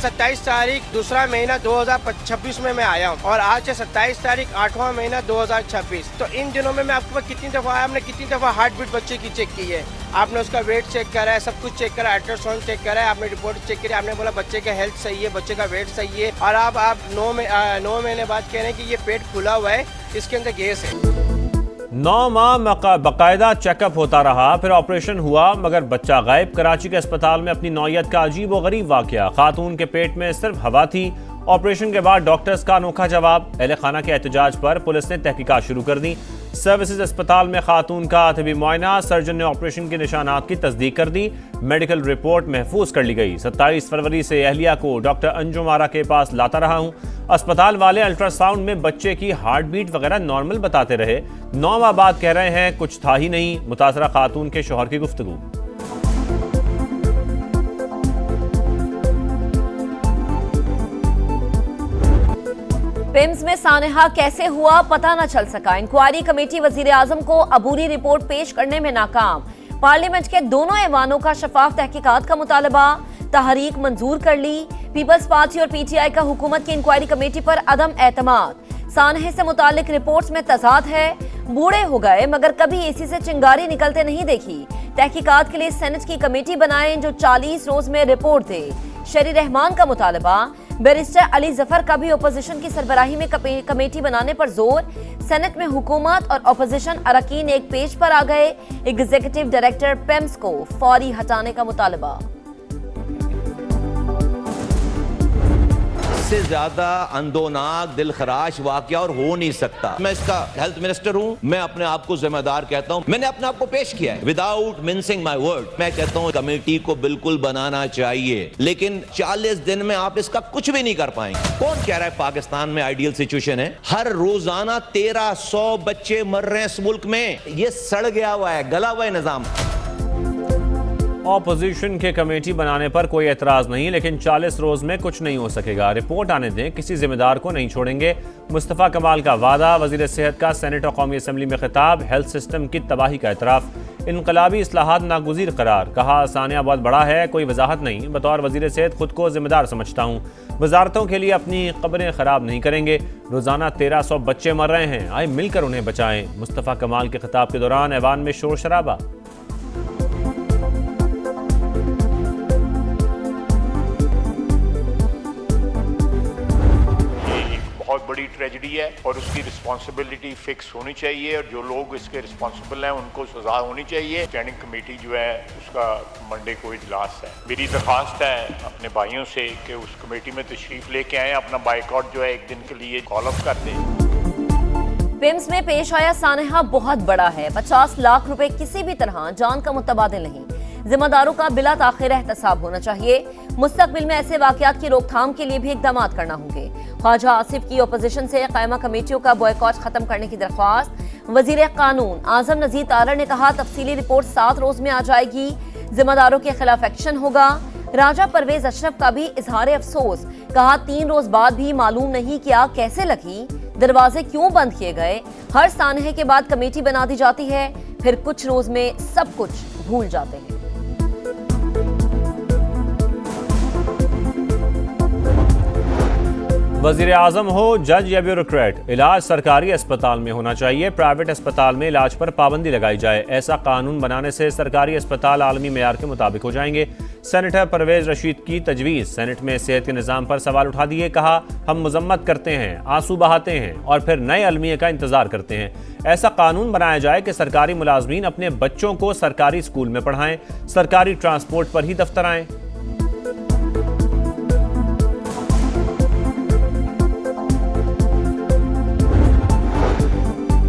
27 तारीख दूसरा महीना 2026 में मैं आया हूँ और आज है 27 तारीख 8वां महीना 2026। तो इन दिनों में मैं आपके पास कितनी दफ़ा आया, हमने कितनी दफ़ा हार्ट बीट बच्चे की चेक की है, आपने उसका वेट चेक करा है, सब कुछ चेक करा है, अल्ट्रासाउंड चेक करा है, आपने रिपोर्ट चेक करी, आपने बोला बच्चे का हेल्थ सही है, बच्चे का वेट सही है, और आप 9 महीने बाद कह रहे हैं कि ये पेट खुला हुआ है, इसके अंदर गैस है। 9 माह बाकायदा चेकअप होता रहा, फिर ऑपरेशन हुआ मगर बच्चा गायब। कराची के अस्पताल में अपनी नौयत का अजीब व गरीब वाकया। खातून के पेट में सिर्फ हवा थी। ऑपरेशन के बाद डॉक्टर्स का अनोखा जवाब। अहले खाना के एहतजाज पर पुलिस ने तहकीकात शुरू कर दी। सर्विसेज अस्पताल में खातून का तबी मुआयना, सर्जन ने ऑपरेशन के निशानात की तस्दीक कर दी। मेडिकल रिपोर्ट महफूज कर ली गई। 27 फरवरी से अहलिया को डॉक्टर अंजुम आरा के पास लाता रहा हूँ। अस्पताल वाले अल्ट्रासाउंड में बच्चे की हार्ट बीट वगैरह नॉर्मल बताते रहे। 9 माह बाद कह रहे हैं कुछ था ही नहीं। मुतासरा खातून के शौहर की गुफ्तगू। पिम्स में सानेहा कैसे हुआ पता न चल सका। इंक्वायरी कमेटी वजीर आजम को अबूरी रिपोर्ट पेश करने में नाकाम। पार्लियामेंट के दोनों ऐवानों का शफाफ तहकीकात का मुतालबा। तहरीक मंजूर कर ली। पीपल्स पार्टी और पीटीआई का हुकूमत की इंक्वायरी कमेटी पर अदम एतमाद। सानहे से मुतालिक रिपोर्ट्स में तजाद है। बूढ़े हो गए मगर कभी एसी से चिंगारी निकलते नहीं देखी। तहकीकात के लिए सेनेट की कमेटी बनाएं जो 40 रोज में रिपोर्ट दे। शरी रहमान का मुतालबा। बैरिस्टर अली जफर का भी ओपोजिशन की सरबराही में कमेटी बनाने पर जोर। सेनेट में हुकूमत और ओपोजिशन अरकान एक पेज पर आ गए। एग्जीक्यूटिव डायरेक्टर पेम्स को फौरी हटाने का मुतालबा। इससे ज्यादा अंदोनाक दिल खराश वाकया और हो नहीं सकता। मैं इसका हेल्थ मिनिस्टर हूं, मैं अपने आप को जिम्मेदार कहता हूं। मैंने अपने आप को पेश किया है विदाउट मिंसिंग माय वर्ड। मैं कहता हूं कमेटी को बिल्कुल बनाना चाहिए, लेकिन 40 दिन में आप इसका कुछ भी नहीं कर पाएंगे। कौन कह रहा है पाकिस्तान में आइडियल सिचुएशन है? हर रोजाना 1300 बच्चे मर रहे हैं इस मुल्क में। ये सड़ गया हुआ है, गला हुआ है निजाम। ऑपोजिशन के कमेटी बनाने पर कोई एतराज नहीं, लेकिन 40 रोज में कुछ नहीं हो सकेगा। रिपोर्ट आने दें, किसी जिम्मेदार को नहीं छोड़ेंगे। मुस्तफ़ा कमाल का वादा। वजीर सेहत का सेनेट और कौमी असम्बली में खिताब। हेल्थ सिस्टम की तबाही का एतराफ़। इनकलाबी इस्लाहात नागुज़ीर करार। कहा सानिया बहुत बड़ा है, कोई वजाहत नहीं। बतौर वजीर सेहत खुद को जिम्मेदार समझता हूँ। वजारतों के लिए अपनी कब्रें खराब नहीं करेंगे। रोजाना 1300 बच्चे मर रहे हैं, आए मिलकर उन्हें बचाएं। मुस्तफ़ा कमाल के खिताब के दौरान ऐवान में शोर शराबा। बहुत बड़ी ट्रेजेडी है और उसकी रिस्पॉन्सिबिलिटी फिक्स होनी चाहिए और जो लोग इसके रिस्पॉन्सिबल हैं उनको सजा होनी चाहिए। स्टैंडिंग कमेटी जो है उसका मंडे को इजलास है। मेरी दरख्वास्त है अपने भाइयों से कि उस कमेटी में तशरीफ लेके आए, अपना बाइकआउट जो है एक दिन के लिए कॉल अप कर दें। पिम्स में पेश आया सानेहा बहुत बड़ा है। 50 लाख रुपए किसी भी तरह जान का मुतबादिल नहीं। जिम्मेदारों का बिला ताखिर एहतसाब होना चाहिए। मुस्तकबिल में ऐसे वाकयात की रोकथाम के लिए भी इकदाम करना होंगे। ख्वाजा आसिफ की ओपोजिशन से कायमा कमेटियों का बॉयकॉट खत्म करने की दरख्वास्त। वजीर कानून आजम नजीर तारड़ ने कहा तफसीली रिपोर्ट 7 रोज में आ जाएगी। जिम्मेदारों के खिलाफ एक्शन होगा। राजा परवेज अशरफ का भी इजहार अफसोस। कहा 3 रोज बाद भी मालूम नहीं कि आग कैसे लगी, दरवाजे क्यों बंद किए गए। हर सानहे के बाद कमेटी बना दी जाती है, फिर कुछ रोज में सब कुछ भूल जाते हैं। वजीर आजम हो जज या ब्यूरोक्रेट, इलाज सरकारी अस्पताल में होना चाहिए। प्राइवेट अस्पताल में इलाज पर पाबंदी लगाई जाए। ऐसा कानून बनाने से सरकारी अस्पताल आलमी मेयार के मुताबिक हो जाएंगे। सेनेटर परवेज रशीद की तजवीज़। सेनेट में सेहत के निज़ाम पर सवाल उठा दिए। कहा हम मजम्मत करते हैं, आंसू बहाते हैं और फिर नए अलमिया का इंतजार करते हैं। ऐसा कानून बनाया जाए कि सरकारी मुलाजमीन अपने बच्चों को सरकारी स्कूल में पढ़ाएं, सरकारी ट्रांसपोर्ट पर ही दफ्तर आएं।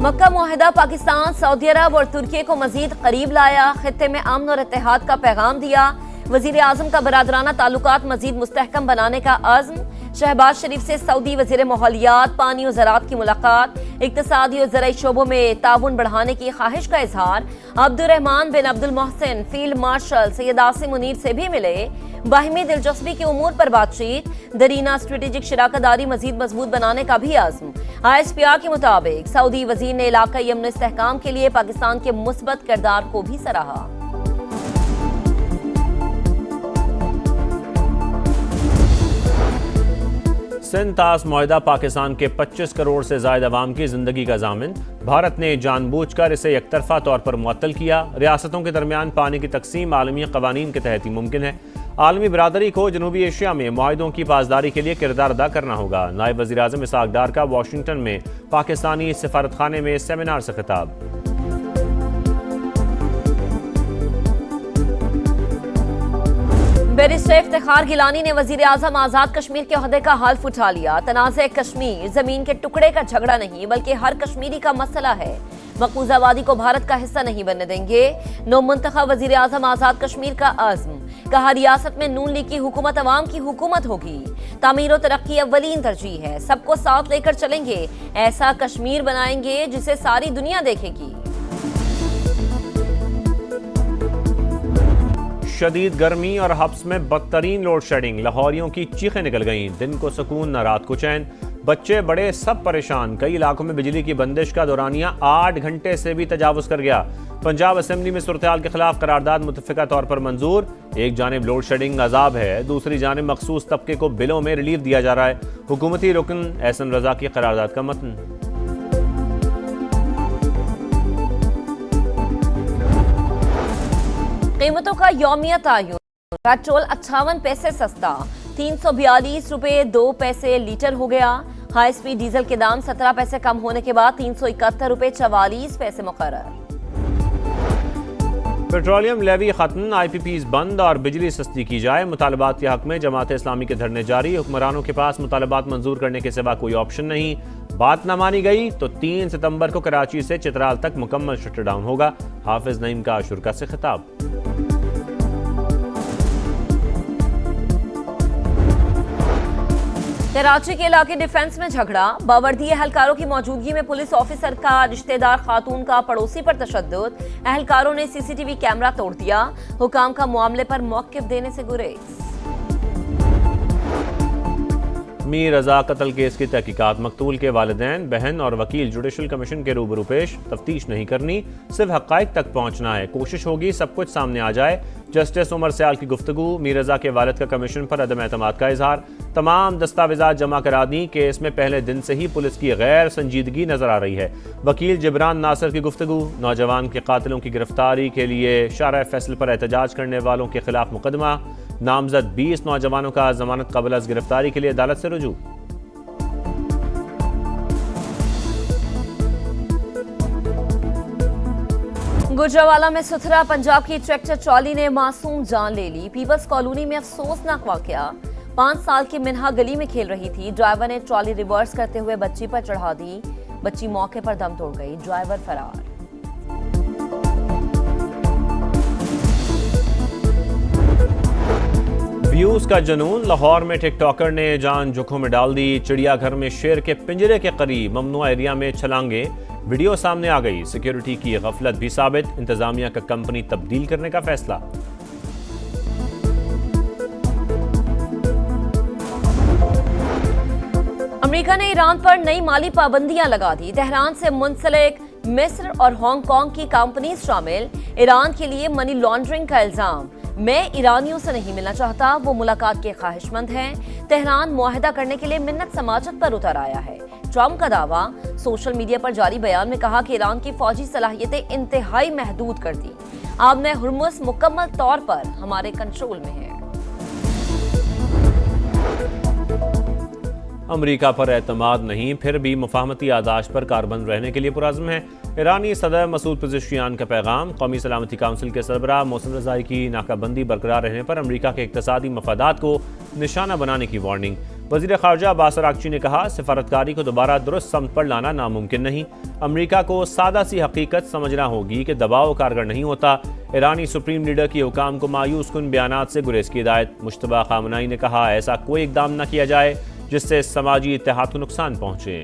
मक्का मुआहिदा पाकिस्तान, सऊदी अरब और तुर्की को मजीद करीब लाया। खित्ते में अमन और इत्तेहाद का पैगाम दिया। वजीर आजम का बरादराना ताल्लुकात मजीद मुस्तहकम बनाने का अज़्म। शहबाज शरीफ से सऊदी वजीर माहौलियात, पानी और ज़राअत की मुलाकात। इक्तसादी और ज़राई शोबों में ताउन बढ़ाने की ख्वाहिश का इजहार। अब्दुर्रहमान बिन अब्दुल मोहसिन फील्ड मार्शल सैयद आसिम मुनीर से भी मिले। बाहिमी दिलचस्पी के उमूर पर बातचीत। दरीना स्ट्रेटेजिक शराकतदारी मजीद मजबूत बनाने का भी आज़म। ISPR के मुताबिक सऊदी वजीर ने इलाकाई अमन इस्तेहकाम के लिए पाकिस्तान के मुस्बत किरदार को भी सराहा। सिंध तास मुआहदा पाकिस्तान के 25 करोड़ से ज्यादा अवाम की जिंदगी का जामिन। भारत ने जानबूझकर इसे एकतरफा तौर पर मुअत्तल किया। रियासतों के दरमियान पानी की तकसीम आलमी कवानीन के तहत ही मुमकिन है। आलमी बरादरी को जनूबी एशिया में मुआहदों की पासदारी के लिए किरदार अदा करना होगा। नायब वज़ीर आज़म इसहाक डार का वाशिंगटन में पाकिस्तानी सफारतखाने में सेमिनार से खिताब। बैरिस्टर इफ्तिखार गिलानी ने वजीर आजम आजाद कश्मीर के ओहदे का हल्फ उठा लिया। तनाज़े कश्मीर जमीन के टुकड़े का झगड़ा नहीं बल्कि हर कश्मीरी का मसला है। मकबूजा वादी को भारत का हिस्सा नहीं बनने देंगे। नौ मुंतखब वजीर आजम आजाद कश्मीर का आज़म। कहा रियासत में नून लीग की हुकूमत अवाम की हुकूमत होगी। तामीर और तरक्की अव्वलीन तरजीह है। सबको साथ लेकर चलेंगे। ऐसा कश्मीर बनाएंगे जिसे सारी दुनिया देखेगी। शदीद गर्मी और हब्स में बदतरीन लोड शेडिंग। लाहौरियों की चीखें निकल गईं। दिन को सुकून न रात को चैन। बच्चे बड़े सब परेशान। कई इलाकों में बिजली की बंदिश का दौरानिया 8 घंटे से भी तजावुज कर गया। पंजाब असेंबली में सूरत-ए-हाल के खिलाफ करारदाद मुतफ़िका तौर पर मंजूर। एक जानिब लोड शेडिंग अजाब है, दूसरी जानिब मखसूस तबके को बिलों में रिलीफ दिया जा रहा है। हुकूमती रुकन एहसन रजा की करारदाद का मतन। कीमतों का यौमिया तायुन। पेट्रोल 58 पैसे सस्ता, 342 रुपए 2 पैसे लीटर हो गया। हाई स्पीड डीजल के दाम 17 पैसे कम होने के बाद 371 रुपए 44 पैसे मुकर्रर। पेट्रोलियम लेवी खत्म, IPPs बंद और बिजली सस्ती की जाए। मुतालबात के हक में जमात इस्लामी के धरने जारी। हुक्मरानों के पास मुतालबात मंजूर करने के सिवा कोई ऑप्शन नहीं। बात न मानी गई तो 3 सितंबर को कराची से चित्राल तक मुकम्मल शटडाउन होगा। हाफिज नईम का शुरका से खिताब। कराची के इलाके डिफेंस में झगड़ा। बावर्दी एहलकारों की मौजूदगी में पुलिस ऑफिसर का रिश्तेदार खातून का पड़ोसी पर तशद्दुद। एहलकारों ने CCTV कैमरा तोड़ दिया। हुकाम का मामले पर मौक़िफ़ देने से गुरेज। मीर रजा कत्ल केस की तहकीकात। मकतूल के वालिदैन, बहन और वकील जुडिशल कमीशन के रूबरू पेश। तफ्तीश नहीं करनी, सिर्फ हक़ाइक़ तक पहुँचना है। कोशिश होगी सब कुछ सामने आ जाए। जस्टिस उमर सयाल की गुफ्तगू। मीर रजा के वालिद का कमीशन पर अदम एतमाद का इजहार। तमाम दस्तावेजात जमा करा दी। केस में पहले दिन से ही पुलिस की गैर संजीदगी नजर आ रही है। वकील जिब्रान नासिर की गुफ्तगू। नौजवान के कातिलों की गिरफ्तारी के लिए शारा फैसल पर एहतजाज करने वालों के खिलाफ मुकदमा। नामजद 20 नौजवानों का जमानत कबल अज गिरफ्तारी के लिए अदालत से रुजू। गुजरावाला में सुथरा पंजाब की ट्रैक्टर ट्रॉली ने मासूम जान ले ली। पीपल्स कॉलोनी में अफसोसनाक वाकया। 5 साल की मिन्हा गली में खेल रही थी। ड्राइवर ने ट्रॉली रिवर्स करते हुए बच्ची पर चढ़ा दी। बच्ची मौके पर दम तोड़ गई। ड्राइवर फरार। व्यूज का जुनून। लाहौर में टिकटॉकर ने जान जोखिम में डाल दी। चिड़ियाघर में शेर के पिंजरे के करीब ममनुआ एरिया में छलांगे। वीडियो सामने आ गई। सिक्योरिटी की गफलत भी साबित। इंतजामिया का कंपनी तब्दील करने का फैसला। अमेरिका ने ईरान पर नई माली पाबंदियां लगा दी। तेहरान से मुंसलिक मिस्र और हांगकांग की कंपनी शामिल। ईरान के लिए मनी लॉन्ड्रिंग का इल्जाम। मैं ईरानियों से नहीं मिलना चाहता, वो मुलाकात के ख्वाहिशमंद हैं। तेहरान मुआहदा करने के लिए मिन्नत समाजत पर उतर आया है। ट्रंप का दावा। सोशल मीडिया पर जारी बयान में कहा कि ईरान की फौजी सलाहियतें इंतहाई महदूद कर दी। आबने हुर्मुज़ मुकम्मल तौर पर हमारे कंट्रोल में है। अमरीका पर एतमाद नहीं, फिर भी मुफाहमती आदाश पर कारबंद रहने के लिए पुरज़्म है। ईरानी सदर मसूद पेज़ेश्कियान का पैगाम। कौमी सलामती काउंसिल के सरबराह मोहसिन रज़ाई की नाकाबंदी बरकरार रहने पर अमरीका के इक़्तिसादी मफादात को निशाना बनाने की वार्निंग। वज़ीर ख़ारजा अब्बास अराग़ची ने कहा, सिफारतकारी को दोबारा दुरुस्त समत पर लाना नामुमकिन नहीं। अमरीका को सादा सी हकीकत समझना होगी कि दबाव कारगर नहीं होता। ईरानी सुप्रीम लीडर की हुकाम को मायूस कुन बयानात से गुरेज की हिदायत। मुश्तबा खामनाई ने कहा, ऐसा कोई इक़दाम न किया जाए जिससे समाजी इत्तेहाद को नुकसान पहुंचे।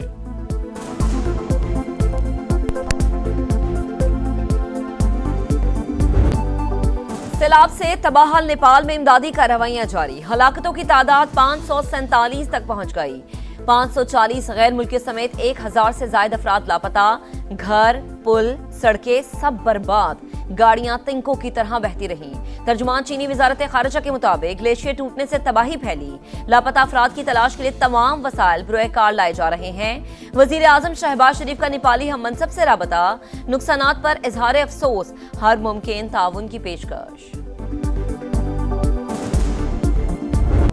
सैलाब से तबाहल नेपाल में इमदादी कार्रवाइयां जारी। हलाकतों की तादाद 547 तक पहुंच गई। 540 गैर मुल्की समेत 1000 से ज्यादा अफराद लापता। घर, पुल, सड़कें सब बर्बाद। गाड़ियां तिनकों की तरह बहती रहीं। तर्जुमान चीनी वजारत खारिजा के मुताबिक ग्लेशियर टूटने से तबाही फैली। लापता अफराद की तलाश के लिए तमाम वसाइल बरोए कार लाए जा रहे हैं। वजीर आजम शहबाज शरीफ का नेपाली हम मनसब से राबता, नुकसानात पर इजहार अफसोस, हर मुमकिन ताउन की पेशकश।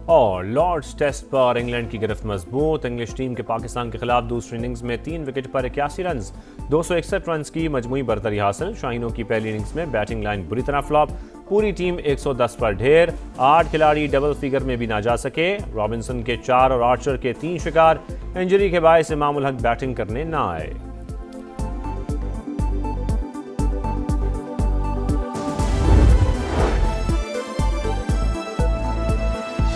और लॉर्ड्स टेस्ट पर इंग्लैंड की गिरफ्त मजबूत। इंग्लिश टीम के पाकिस्तान के खिलाफ दूसरी इनिंग्स में 3 विकेट पर 81 रन 261 रन की मजमूई बरतरी हासिल। शाहीनों की पहली इनिंग्स में बैटिंग लाइन बुरी तरह फ्लॉप, पूरी टीम 110 पर ढेर। 8 खिलाड़ी डबल फिगर में भी ना जा सके। रॉबिन्सन के 4 और आर्चर के 3 शिकार। इंजरी के बायस इमामुल हक बैटिंग करने ना आए।